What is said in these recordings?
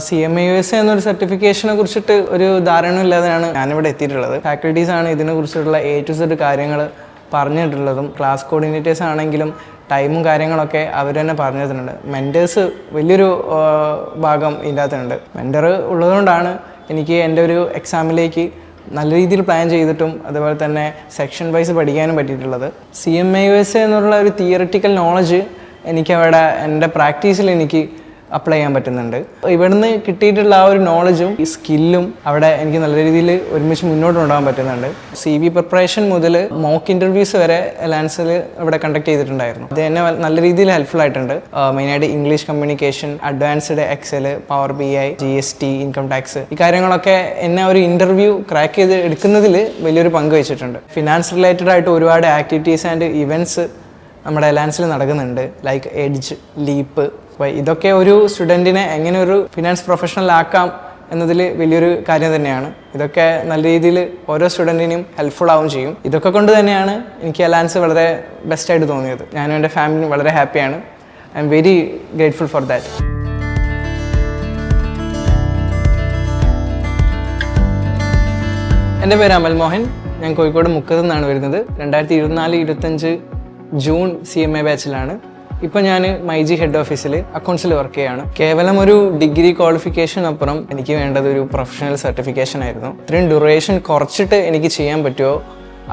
CMA-USA എന്നൊരു സർട്ടിഫിക്കേഷനെ കുറിച്ചിട്ട് ഒരു ധാരണയില്ലാതെയാണ് ഞാനിവിടെ എത്തിയിട്ടുള്ളത്. ഫാക്കൽറ്റീസാണ് ഇതിനെക്കുറിച്ചുള്ള A to Z കാര്യങ്ങൾ പറഞ്ഞിട്ടുള്ളതും ക്ലാസ് കോർഡിനേറ്റേഴ്സ് ആണെങ്കിലും ടൈമും കാര്യങ്ങളൊക്കെ അവർ തന്നെ പറഞ്ഞു തരുന്നുണ്ട്. മെൻറ്റേഴ്സ് വലിയൊരു ഭാഗം ഇതിൻ്റെ അകത്തുണ്ട്. മെൻറ്റർ ഉള്ളതുകൊണ്ടാണ് എനിക്ക് എൻ്റെ ഒരു എക്സാമിലേക്ക് നല്ല രീതിയിൽ പ്ലാൻ ചെയ്തിട്ടും അതുപോലെ തന്നെ സെക്ഷൻ വൈസ് പഠിക്കാനും പറ്റിയിട്ടുള്ളത്. CMA-USA എന്നുള്ള ഒരു തിയറിറ്റിക്കൽ നോളജ് എനിക്കവിടെ എൻ്റെ പ്രാക്ടീസിൽ എനിക്ക് അപ്ലൈ ചെയ്യാൻ പറ്റുന്നുണ്ട്. ഇവിടുന്ന് കിട്ടിയിട്ടുള്ള ആ ഒരു നോളജും ഈ സ്കില്ലും അവിടെ എനിക്ക് നല്ല രീതിയിൽ ഒരുമിച്ച് മുന്നോട്ട് കൊണ്ടുപോകാൻ പറ്റുന്നുണ്ട്. CV പ്രിപ്പറേഷൻ മുതൽ മോക്ക് ഇൻ്റർവ്യൂസ് വരെ അലയൻസിൽ ഇവിടെ കണ്ടക്ട് ചെയ്തിട്ടുണ്ടായിരുന്നു. അത് എന്നെ നല്ല രീതിയിൽ ഹെൽപ്ഫുൾ ആയിട്ടുണ്ട്. മെയിനായിട്ട് English communication, advanced Excel, power BI, GST, income tax, ഈ കാര്യങ്ങളൊക്കെ എന്നെ ഒരു ഇൻ്റർവ്യൂ ക്രാക്ക് ചെയ്ത് എടുക്കുന്നതിൽ വലിയൊരു പങ്ക് വഹിച്ചിട്ടുണ്ട്. ഫിനാൻസ് റിലേറ്റഡ് ആയിട്ട് ഒരുപാട് ആക്ടിവിറ്റീസ് ആൻഡ് ഇവൻറ്റ്സ് നമ്മുടെ അലയൻസിൽ നടക്കുന്നുണ്ട്. Like edge, leap. അപ്പോൾ ഇതൊക്കെ ഒരു സ്റ്റുഡൻറ്റിനെ എങ്ങനെ ഒരു ഫിനാൻസ് പ്രൊഫഷണൽ ആക്കാം എന്നതിൽ വലിയൊരു കാര്യം തന്നെയാണ്. ഇതൊക്കെ നല്ല രീതിയിൽ ഓരോ സ്റ്റുഡൻറ്റിനും ഹെൽപ്ഫുൾ ആവും ചെയ്യും. ഇതൊക്കെ കൊണ്ട് തന്നെയാണ് എനിക്ക് അലയൻസ് വളരെ ബെസ്റ്റായിട്ട് തോന്നിയത്. ഞാനും എൻ്റെ ഫാമിലിയും വളരെ ഹാപ്പിയാണ്. I am very grateful for that. എൻ്റെ പേര് അമൽ മോഹൻ. ഞാൻ കോഴിക്കോട് മുക്കത്ത് നിന്നാണ് വരുന്നത്. 2024-25 ജൂൺ CMA ബാച്ചിലാണ്. ഇപ്പോൾ ഞാൻ മൈജി ഹെഡ് ഓഫീസിൽ അക്കൗണ്ട്സിൽ വർക്ക് ചെയ്യുകയാണ്. കേവലം ഒരു ഡിഗ്രി ക്വാളിഫിക്കേഷൻ അപ്പുറം എനിക്ക് വേണ്ടത് ഒരു പ്രൊഫഷണൽ സർട്ടിഫിക്കേഷൻ ആയിരുന്നു. ഇത്രയും ഡ്യൂറേഷൻ കുറച്ചിട്ട് എനിക്ക് ചെയ്യാൻ പറ്റുമോ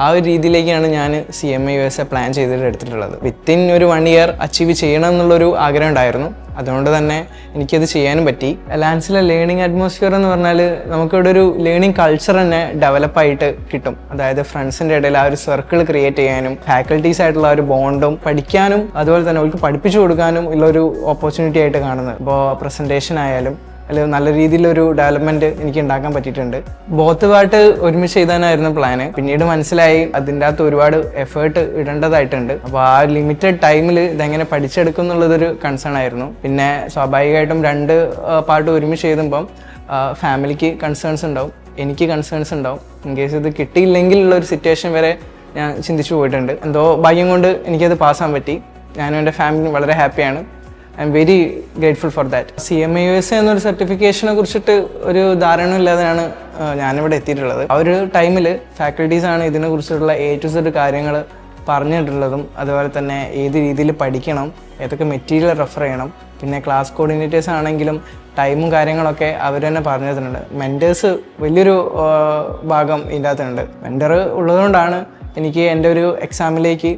ആ ഒരു രീതിയിലേക്കാണ് ഞാൻ CMA-USA പ്ലാൻ ചെയ്തിട്ട് എടുത്തിട്ടുള്ളത്. വിത്തിൻ ഒരു 1 ഇയർ അച്ചീവ് ചെയ്യണം എന്നുള്ളൊരു ആഗ്രഹം ഉണ്ടായിരുന്നു. അതുകൊണ്ട് തന്നെ എനിക്കത് ചെയ്യാനും പറ്റി. അലയൻസിലെ ലേണിംഗ് അറ്റ്മോസ്ഫിയർ എന്ന് പറഞ്ഞാൽ നമുക്കിവിടെ ഒരു ലേണിംഗ് കൾച്ചർ തന്നെ ഡെവലപ്പായിട്ട് കിട്ടും. അതായത് ഫ്രണ്ട്സിൻ്റെ ഇടയിൽ ആ ഒരു സർക്കിൾ ക്രിയേറ്റ് ചെയ്യാനും ഫാക്കൽറ്റീസ് ആയിട്ടുള്ള ഒരു ബോണ്ടും പഠിക്കാനും അതുപോലെ തന്നെ അവർക്ക് പഠിപ്പിച്ചു കൊടുക്കാനും ഉള്ളൊരു ഓപ്പർച്യൂണിറ്റി ആയിട്ട് കാണുന്നത്. ഇപ്പോൾ പ്രസൻറ്റേഷൻ ആയാലും അല്ലെങ്കിൽ നല്ല രീതിയിലൊരു ഡെവലപ്മെൻറ്റ് എനിക്ക് ഉണ്ടാക്കാൻ പറ്റിയിട്ടുണ്ട്. ബോത്ത് പാർട്ട് ഒരുമിച്ച് എഴുതാനായിരുന്നു പ്ലാന്. പിന്നീട് മനസ്സിലായി അതിൻ്റെ അകത്ത് ഒരുപാട് എഫേർട്ട് ഇടേണ്ടതായിട്ടുണ്ട്. അപ്പോൾ ആ ലിമിറ്റഡ് ടൈമിൽ ഇതെങ്ങനെ പഠിച്ചെടുക്കും എന്നുള്ളതൊരു കൺസേൺ ആയിരുന്നു. പിന്നെ സ്വാഭാവികമായിട്ടും 2 പാർട്ട് ഒരുമിച്ച് എഴുതുമ്പം ഫാമിലിക്ക് കൺസേൺസ് ഉണ്ടാവും, എനിക്ക് കൺസേൺസ് ഉണ്ടാവും. ഇൻ കേസ് ഇത് കിട്ടിയില്ലെങ്കിൽ ഉള്ളൊരു സിറ്റുവേഷൻ വരെ ഞാൻ ചിന്തിച്ചു പോയിട്ടുണ്ട്. എന്തോ ഭാഗ്യം കൊണ്ട് എനിക്കത് പാസ്സാൻ പറ്റി. ഞാനും എൻ്റെ ഫാമിലിയും വളരെ ഹാപ്പിയാണ്. I am very grateful for that. CMA-USA എന്നൊരു സർട്ടിഫിക്കേഷനെ കുറിച്ചിട്ട് ഒരു ധാരണയില്ലാതെയാണ് ഞാനിവിടെ എത്തിയിട്ടുള്ളത്. ആ ഒരു ടൈമിൽ ഫാക്കൽറ്റീസാണ് ഇതിനെക്കുറിച്ചുള്ള A to Z കാര്യങ്ങൾ പറഞ്ഞിട്ടുള്ളതും അതുപോലെ തന്നെ ഏത് രീതിയിൽ പഠിക്കണം, ഏതൊക്കെ മെറ്റീരിയൽ റെഫർ ചെയ്യണം, പിന്നെ ക്ലാസ് കോർഡിനേറ്റേഴ്സ് ആണെങ്കിലും ടൈമും കാര്യങ്ങളൊക്കെ അവർ തന്നെ പറഞ്ഞു തരുന്നുണ്ട്. മെൻറ്റേഴ്സ് വലിയൊരു ഭാഗം ഇതിൻ്റെ അകത്തുണ്ട്. മെൻറ്റർ ഉള്ളതുകൊണ്ടാണ് എനിക്ക് എൻ്റെ ഒരു എക്സാമിലേക്ക്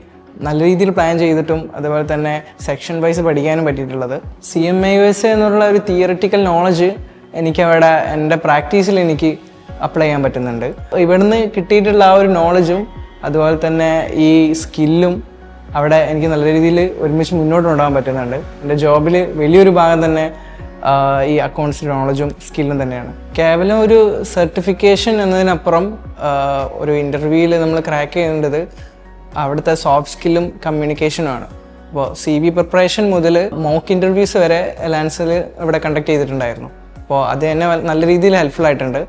നല്ല രീതിയിൽ പ്ലാൻ ചെയ്തിട്ടും അതുപോലെ തന്നെ സെക്ഷൻ വൈസ് പഠിക്കാനും പറ്റിയിട്ടുള്ളത്. CMA-USA എന്നുള്ള ഒരു തിയറിറ്റിക്കൽ നോളജ് എനിക്കവിടെ എൻ്റെ പ്രാക്ടീസിൽ എനിക്ക് അപ്ലൈ ചെയ്യാൻ പറ്റുന്നുണ്ട്. ഇവിടുന്ന് കിട്ടിയിട്ടുള്ള ആ ഒരു നോളജും അതുപോലെ തന്നെ ഈ സ്കില്ലും അവിടെ എനിക്ക് നല്ല രീതിയിൽ ഒരുമിച്ച് മുന്നോട്ട് കൊണ്ടുപോകാൻ പറ്റുന്നുണ്ട്. എൻ്റെ ജോബിൽ വലിയൊരു ഭാഗം തന്നെ ഈ അക്കൗണ്ട്സ് നോളജും സ്കില്ലും തന്നെയാണ്. കേവലം ഒരു സർട്ടിഫിക്കേഷൻ എന്നതിനപ്പുറം ഒരു ഇൻ്റർവ്യൂവിൽ നമ്മൾ ക്രാക്ക് ചെയ്യേണ്ടത് അവിടുത്തെ സോഫ്റ്റ് സ്കില്ലും കമ്മ്യൂണിക്കേഷനുമാണ്. അപ്പോൾ CV പ്രിപ്പറേഷൻ മുതൽ മോക്ക് ഇൻ്റർവ്യൂസ് വരെ അലയൻസിൽ ഇവിടെ കണ്ടക്ട് ചെയ്തിട്ടുണ്ടായിരുന്നു. അപ്പോൾ അത് എന്നെ നല്ല രീതിയിൽ ഹെൽപ്ഫുൾ ആയിട്ടുണ്ട്.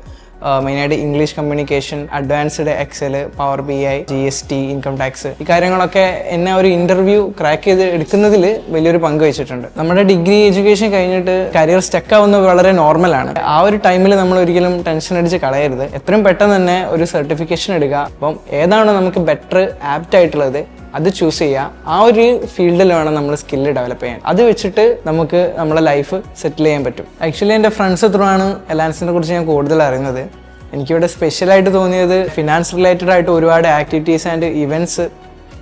മെയിനായിട്ട് English communication, advanced Excel, power BI, GST, income tax, ഈ കാര്യങ്ങളൊക്കെ എന്നെ ഒരു ഇൻ്റർവ്യൂ ക്രാക്ക് ചെയ്ത് എടുക്കുന്നതിൽ വലിയൊരു പങ്ക് വഹിച്ചിട്ടുണ്ട്. നമ്മുടെ ഡിഗ്രി എഡ്യൂക്കേഷൻ കഴിഞ്ഞിട്ട് കരിയർ സ്റ്റക്ക് ആവുന്നത് വളരെ നോർമലാണ്. ആ ഒരു ടൈമിൽ നമ്മൾ ഒരിക്കലും ടെൻഷൻ അടിച്ച് കളയരുത്. എത്രയും പെട്ടെന്ന് തന്നെ ഒരു സർട്ടിഫിക്കേഷൻ എടുക്കുക. അപ്പം ഏതാണോ നമുക്ക് ബെറ്റർ ആപ്റ്റ് ആയിട്ടുള്ളത് അത് ചൂസ് ചെയ്യുക. ആ ഒരു ഫീൽഡിൽ വേണം നമ്മൾ സ്കില്ല് ഡെവലപ്പ് ചെയ്യാൻ. അത് വെച്ചിട്ട് നമുക്ക് നമ്മുടെ ലൈഫ് സെറ്റിൽ ചെയ്യാൻ പറ്റും. ആക്ച്വലി എൻ്റെ ഫ്രണ്ട്സ് ത്രൂ ആണ് അലയൻസിനെ കുറിച്ച് ഞാൻ കൂടുതൽ അറിയുന്നത്. എനിക്കിവിടെ സ്പെഷ്യലായിട്ട് തോന്നിയത് ഫിനാൻസ് റിലേറ്റഡ് ആയിട്ട് ഒരുപാട് ആക്ടിവിറ്റീസ് ആൻഡ് ഇവൻറ്റ്സ്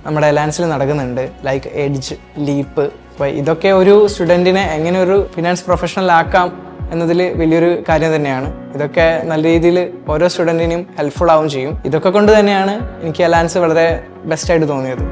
നമ്മുടെ അലയൻസിൽ നടക്കുന്നുണ്ട്. Like edge, leap. അപ്പോൾ ഇതൊക്കെ ഒരു സ്റ്റുഡൻറ്റിനെ എങ്ങനെ ഒരു ഫിനാൻസ് പ്രൊഫഷണൽ ആക്കാം എന്നതിൽ വലിയൊരു കാര്യം തന്നെയാണ്. ഇതൊക്കെ നല്ല രീതിയിൽ ഓരോ സ്റ്റുഡൻറ്റിനും ഹെൽപ്ഫുൾ ആവും ചെയ്യും. ഇതൊക്കെ കൊണ്ട് തന്നെയാണ് എനിക്ക് അലയൻസ് വളരെ ബെസ്റ്റായിട്ട് തോന്നിയത്.